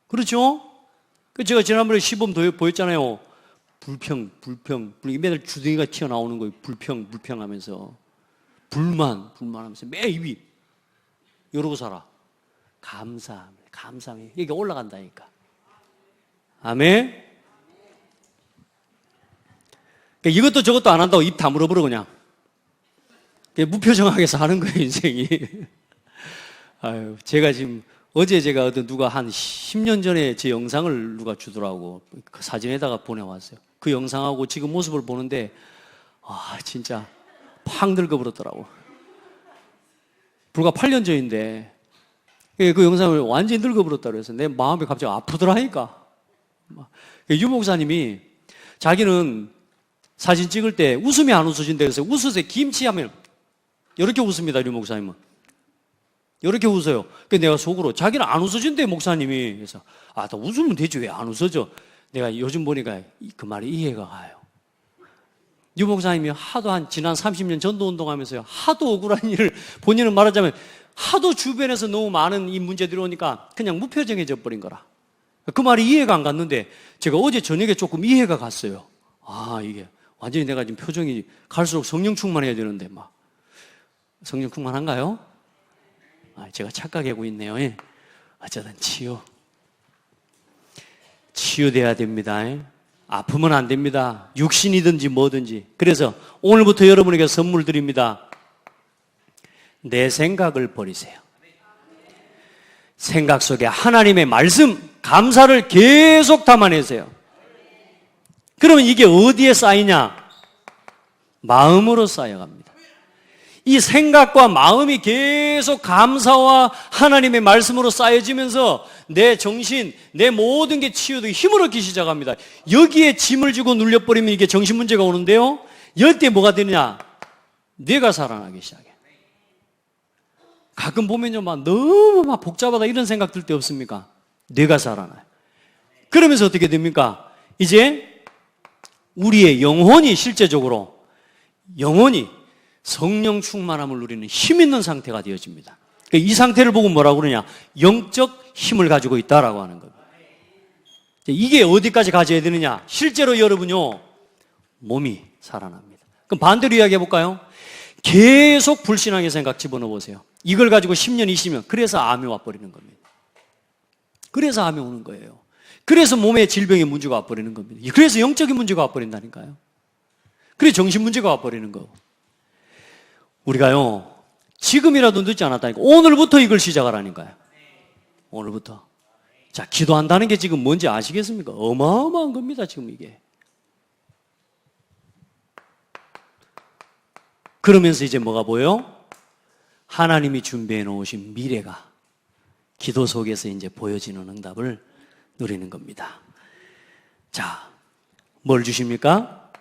그렇죠? 제가 지난번에 시범 보였잖아요. 불평 매달 주둥이가 튀어나오는 거예요. 불평 하면서 불만하면서 매 입이 이러고 살아. 감사합니다. 이게 올라간다니까. 아멘. 이것도 저것도 안 한다고 입 다물어버려 그냥. 무표정하게 사는 거예요 인생이. 아유, 제가 지금 어제 제가 어떤 누가 한 10년 전에 제 영상을 누가 주더라고. 그 사진에다가 보내왔어요. 그 영상하고 지금 모습을 보는데 진짜 팍 늙어버렸더라고. 불과 8년 전인데 그 영상을 완전히 늙어버렸다고 해서 내 마음이 갑자기 아프더라니까. 유 목사님이 자기는 사진 찍을 때 웃으면 안 웃으신대. 그래서 웃으세요. 김치하면 이렇게 웃습니다. 유 목사님은 이렇게 웃어요. 그래서 내가 속으로 자기는 안 웃어준대 목사님이. 그래서 나 웃으면 되지 왜 안 웃어져. 내가 요즘 보니까 그 말이 이해가 가요. 유 목사님이 하도 지난 30년 전도 운동하면서요 하도 억울한 일을, 본인은 말하자면 하도 주변에서 너무 많은 이 문제들이 오니까 그냥 무표정해져 버린 거라. 그 말이 이해가 안 갔는데 제가 어제 저녁에 조금 이해가 갔어요. 이게 완전히 내가 지금 표정이 갈수록 성령 충만해야 되는데 성령 충만한가요? 제가 착각하고 있네요. 어쨌든 치유돼야 됩니다. 아프면 안 됩니다. 육신이든지 뭐든지. 그래서 오늘부터 여러분에게 선물 드립니다. 내 생각을 버리세요. 생각 속에 하나님의 말씀, 감사를 계속 담아내세요. 그러면 이게 어디에 쌓이냐? 마음으로 쌓여갑니다. 이 생각과 마음이 계속 감사와 하나님의 말씀으로 쌓여지면서 내 정신, 내 모든 게 치유되고 힘을 얻기 시작합니다. 여기에 짐을 지고 눌려버리면 이게 정신 문제가 오는데요. 이때 뭐가 되느냐? 뇌가 살아나기 시작해. 가끔 보면요, 너무 복잡하다 이런 생각 들 때 없습니까? 뇌가 살아나요. 그러면서 어떻게 됩니까? 이제 우리의 영혼이 실제적으로 성령 충만함을 누리는 힘 있는 상태가 되어집니다. 이 상태를 보고 뭐라고 그러냐? 영적 힘을 가지고 있다라고 하는 겁니다. 이게 어디까지 가져야 되느냐? 실제로 여러분요, 몸이 살아납니다. 그럼 반대로 이야기해 볼까요? 계속 불신앙의 생각 집어넣어 보세요. 이걸 가지고 10년, 20년, 그래서 암이 와버리는 겁니다. 그래서 암이 오는 거예요. 그래서 몸에 질병의 문제가 와버리는 겁니다. 그래서 영적인 문제가 와버린다니까요. 그래서 정신 문제가 와버리는 거고. 우리가요, 지금이라도 늦지 않았다니까. 오늘부터 이걸 시작하라니까요. 오늘부터. 자, 기도한다는 게 지금 뭔지 아시겠습니까? 어마어마한 겁니다, 지금 이게. 그러면서 이제 뭐가 보여요? 하나님이 준비해 놓으신 미래가 기도 속에서 이제 보여지는 응답을 누리는 겁니다. 자, 뭘 주십니까?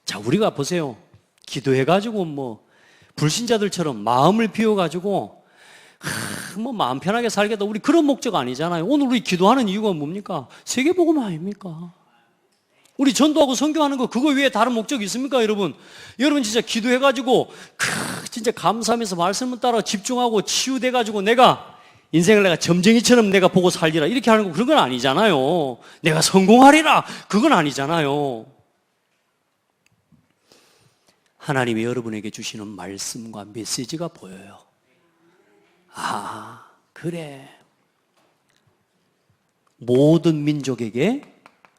자, 우리가 보세요. 기도해가지고 불신자들처럼 마음을 비워가지고 마음 편하게 살겠다. 우리 그런 목적 아니잖아요. 오늘 우리 기도하는 이유가 뭡니까? 세계복음 아닙니까? 우리 전도하고 선교하는 거 그거 외에 다른 목적이 있습니까, 여러분? 여러분 진짜 기도해가지고 진짜 감사하면서 말씀을 따라 집중하고 치유돼가지고 내가 인생을 내가 점쟁이처럼 내가 보고 살리라 이렇게 하는 거 그런 건 아니잖아요. 내가 성공하리라 그건 아니잖아요. 하나님이 여러분에게 주시는 말씀과 메시지가 보여요. 아, 그래. 모든 민족에게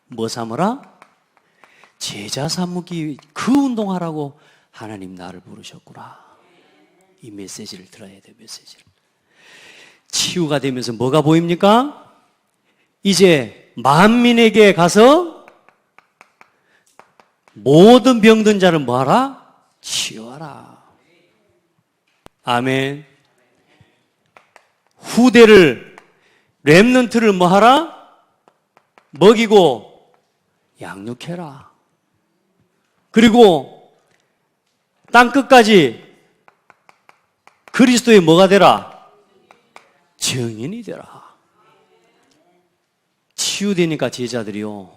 뭐 삼으라? 제자 삼기 그 운동하라고 하나님 나를 부르셨구나. 이 메시지를 들어야 돼, 메시지를. 치유가 되면서 뭐가 보입니까? 이제 만민에게 가서 모든 병든 자를 뭐하라? 치유하라. 아멘. 후대를, 렘넌트를 뭐하라? 먹이고 양육해라. 그리고 땅끝까지 그리스도의 뭐가 되라? 증인이 되라. 치유되니까 제자들이요,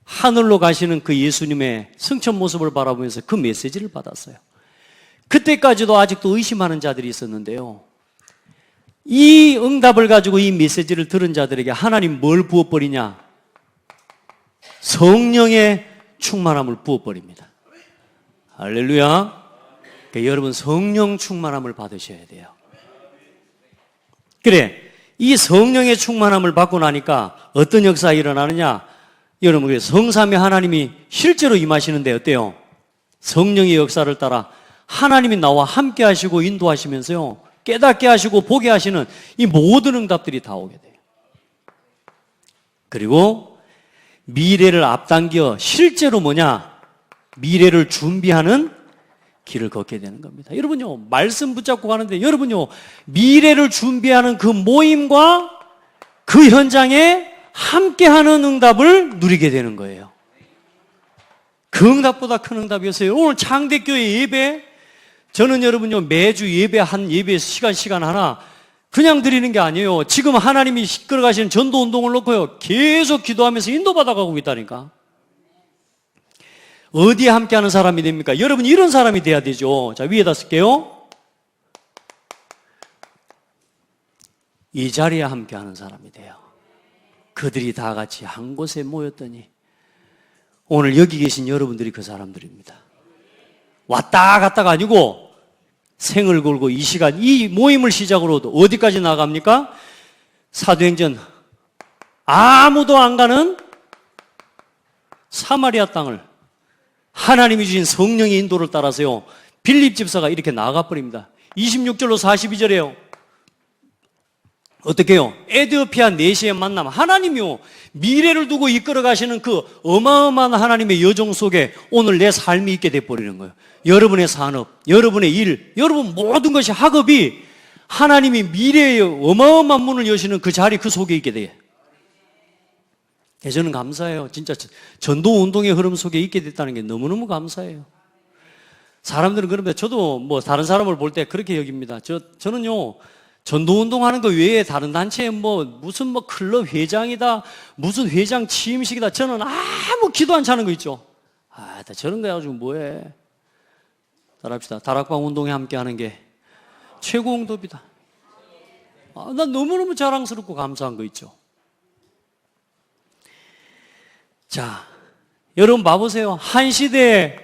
하늘로 가시는 그 예수님의 승천 모습을 바라보면서 그 메시지를 받았어요. 그때까지도 아직도 의심하는 자들이 있었는데요, 이 응답을 가지고 이 메시지를 들은 자들에게 하나님 뭘 부어버리냐? 성령의 충만함을 부어버립니다. 할렐루야. 그러니까 여러분 성령 충만함을 받으셔야 돼요. 그래, 이 성령의 충만함을 받고 나니까 어떤 역사가 일어나느냐? 여러분, 성삼위 하나님이 실제로 임하시는데 어때요? 성령의 역사를 따라 하나님이 나와 함께 하시고 인도하시면서요, 깨닫게 하시고 보게 하시는 이 모든 응답들이 다 오게 돼요. 그리고 미래를 앞당겨 실제로 뭐냐? 미래를 준비하는 길을 걷게 되는 겁니다. 여러분요, 말씀 붙잡고 가는데 여러분요, 미래를 준비하는 그 모임과 그 현장에 함께하는 응답을 누리게 되는 거예요. 그 응답보다 큰 응답이었어요. 오늘 창대교회 예배, 저는 여러분요, 매주 예배 시간 하나 그냥 드리는 게 아니에요. 지금 하나님이 이끌어 가시는 전도 운동을 놓고요, 계속 기도하면서 인도받아가고 있다니까. 어디에 함께하는 사람이 됩니까? 여러분 이런 사람이 돼야 되죠. 자, 위에다 쓸게요. 이 자리에 함께하는 사람이 돼요. 그들이 다 같이 한 곳에 모였더니 오늘 여기 계신 여러분들이 그 사람들입니다. 왔다 갔다가 아니고 생을 걸고 이 시간, 이 모임을 시작으로 어디까지 나갑니까? 사도행전 아무도 안 가는 사마리아 땅을 하나님이 주신 성령의 인도를 따라서요, 빌립 집사가 이렇게 나가버립니다. 26절로 42절에요. 어떻게 해요? 에디오피아 내시의 만남. 하나님이요, 미래를 두고 이끌어 가시는 그 어마어마한 하나님의 여정 속에 오늘 내 삶이 있게 돼버리는 거예요. 여러분의 산업, 여러분의 일, 여러분 모든 것이 학업이 하나님이 미래의 어마어마한 문을 여시는 그 자리, 그 속에 있게 돼요. 저는 감사해요. 진짜 전도 운동의 흐름 속에 있게 됐다는 게 너무너무 감사해요. 사람들은 그런데 저도 뭐 다른 사람을 볼 때 그렇게 여깁니다. 저는요, 전도 운동하는 거 외에 다른 단체에 무슨 클럽 회장이다, 무슨 회장 취임식이다, 저는 아무 기도 안 차는 거 있죠. 아, 저런 거 가지고 뭐해. 따라합시다. 다락방 운동에 함께 하는 게 최고 응답이다. 난 너무너무 자랑스럽고 감사한 거 있죠. 자, 여러분 봐보세요. 한 시대에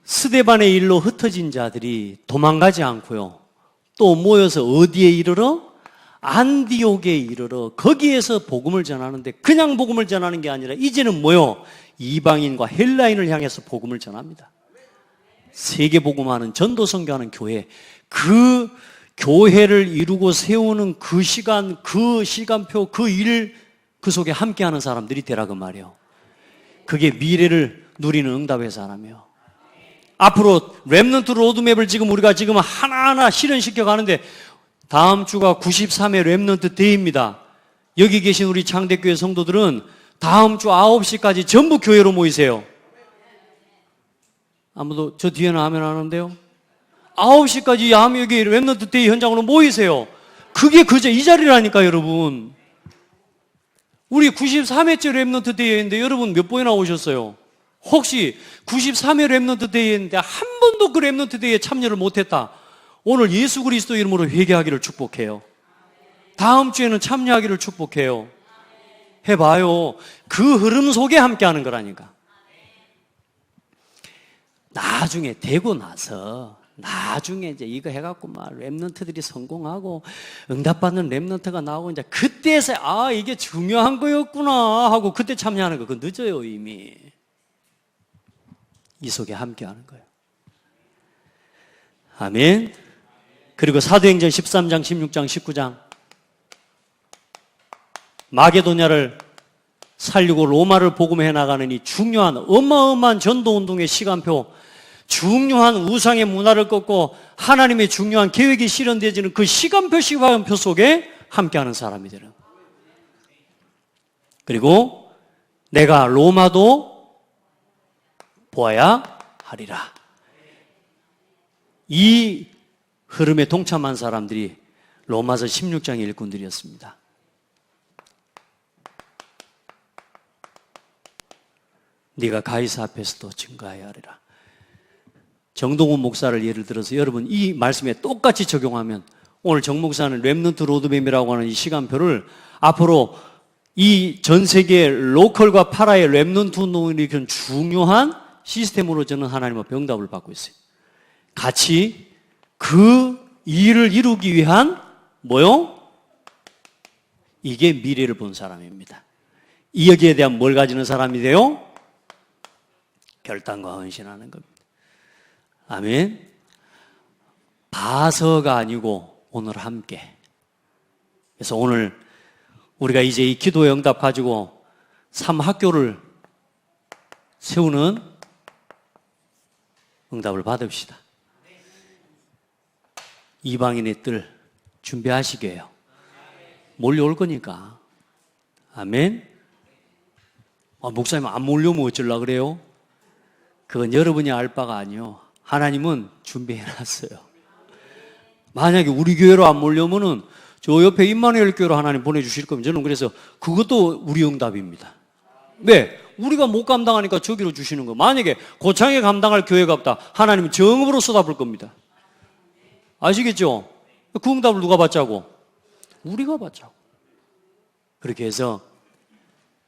스데반의 일로 흩어진 자들이 도망가지 않고요, 또 모여서 어디에 이르러? 안디옥에 이르러 거기에서 복음을 전하는데, 그냥 복음을 전하는 게 아니라 이제는 뭐요? 이방인과 헬라인을 향해서 복음을 전합니다. 세계 복음하는, 전도 선교하는 교회, 그 교회를 이루고 세우는 그 시간, 그 시간표, 그 일, 그 속에 함께하는 사람들이 되라 그 말이에요. 그게 미래를 누리는 응답의 사람이에요. 앞으로 렘넌트 로드맵을 지금 우리가 지금 하나하나 실현시켜 가는데, 다음 주가 93회 렘넌트 데이입니다. 여기 계신 우리 창대교회 성도들은 다음 주 9시까지 전부 교회로 모이세요. 아무도 저 뒤에는 아멘 안 하는데요? 9시까지 여기 렘넌트 데이 현장으로 모이세요. 그게 그저 이 자리라니까 여러분. 우리 93회째 렘넌트 데이인데 여러분 몇 번이나 오셨어요? 혹시 93회 렘넌트 데이인데 한 번도 그 렘넌트 데이에 참여를 못했다. 오늘 예수 그리스도 이름으로 회개하기를 축복해요. 다음 주에는 참여하기를 축복해요. 해봐요. 그 흐름 속에 함께하는 거라니까. 나중에 되고 나서 나중에 이제 이거 해갖고 막 렘넌트들이 성공하고 응답받는 렘넌트가 나오고 이제 그때서 아 이게 중요한 거였구나 하고 그때 참여하는 거 그거 늦어요 이미. 이 속에 함께하는 거예요. 아멘. 그리고 사도행전 13장, 16장, 19장 마게도냐를 살리고 로마를 복음해 나가는 이 중요한 어마어마한 전도운동의 시간표, 중요한 우상의 문화를 꺾고 하나님의 중요한 계획이 실현되어지는 그 시간표 속에 함께하는 사람이 되는. 그리고 내가 로마도 보아야 하리라. 이 흐름에 동참한 사람들이 로마서 16장의 일꾼들이었습니다. 네가 가이사 앞에서도 증거해야 하리라. 정동훈 목사를 예를 들어서 여러분 이 말씀에 똑같이 적용하면 오늘 정 목사는 렘넌트 로드맵이라고 하는 이 시간표를 앞으로 이 전 세계 로컬과 파라의 렘넌트 운동을 일으키는 중요한 시스템으로 저는 하나님 앞에 응답을 받고 있어요. 같이 그 일을 이루기 위한 뭐요? 이게 미래를 본 사람입니다. 이 여기에 대한 뭘 가지는 사람이 돼요? 결단과 헌신하는 겁니다. 아멘. 봐서가 아니고 오늘 함께. 그래서 오늘 우리가 이제 이 기도의 응답 가지고 3학교를 세우는 응답을 받읍시다. 이방인의 뜰 준비하시게요. 몰려올 거니까. 아멘. 목사님 안 몰려오면 어쩌려고 그래요? 그건 여러분이 알 바가 아니요. 하나님은 준비해놨어요. 만약에 우리 교회로 안 몰려오면은 저 옆에 임마누엘 교회로 하나님 보내주실 겁니다. 저는 그래서 그것도 우리 응답입니다. 왜? 우리가 못 감당하니까 저기로 주시는 거. 만약에 고창에 감당할 교회가 없다. 하나님은 정읍으로 쏟아볼 겁니다. 아시겠죠? 그 응답을 누가 받자고? 우리가 받자고. 그렇게 해서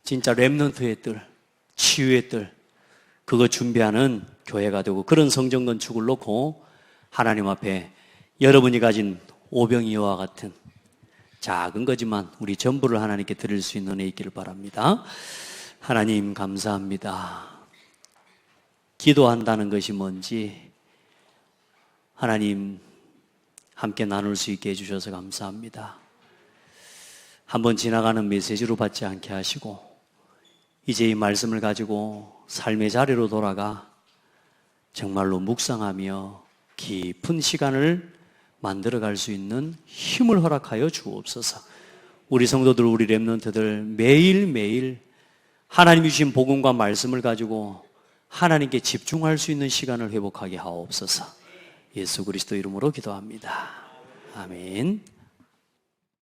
진짜 렘넌트의 뜰, 치유의 뜰, 그거 준비하는 교회가 되고 그런 성전 건축을 놓고 하나님 앞에 여러분이 가진 오병이어와 같은 작은 거지만 우리 전부를 하나님께 드릴 수 있는 은혜 있기를 바랍니다. 하나님 감사합니다. 기도한다는 것이 뭔지 하나님 함께 나눌 수 있게 해주셔서 감사합니다. 한번 지나가는 메시지로 받지 않게 하시고 이제 이 말씀을 가지고 삶의 자리로 돌아가 정말로 묵상하며 깊은 시간을 만들어갈 수 있는 힘을 허락하여 주옵소서. 우리 성도들, 우리 렘넌트들 매일매일 하나님 주신 복음과 말씀을 가지고 하나님께 집중할 수 있는 시간을 회복하게 하옵소서. 예수 그리스도 이름으로 기도합니다. 아멘.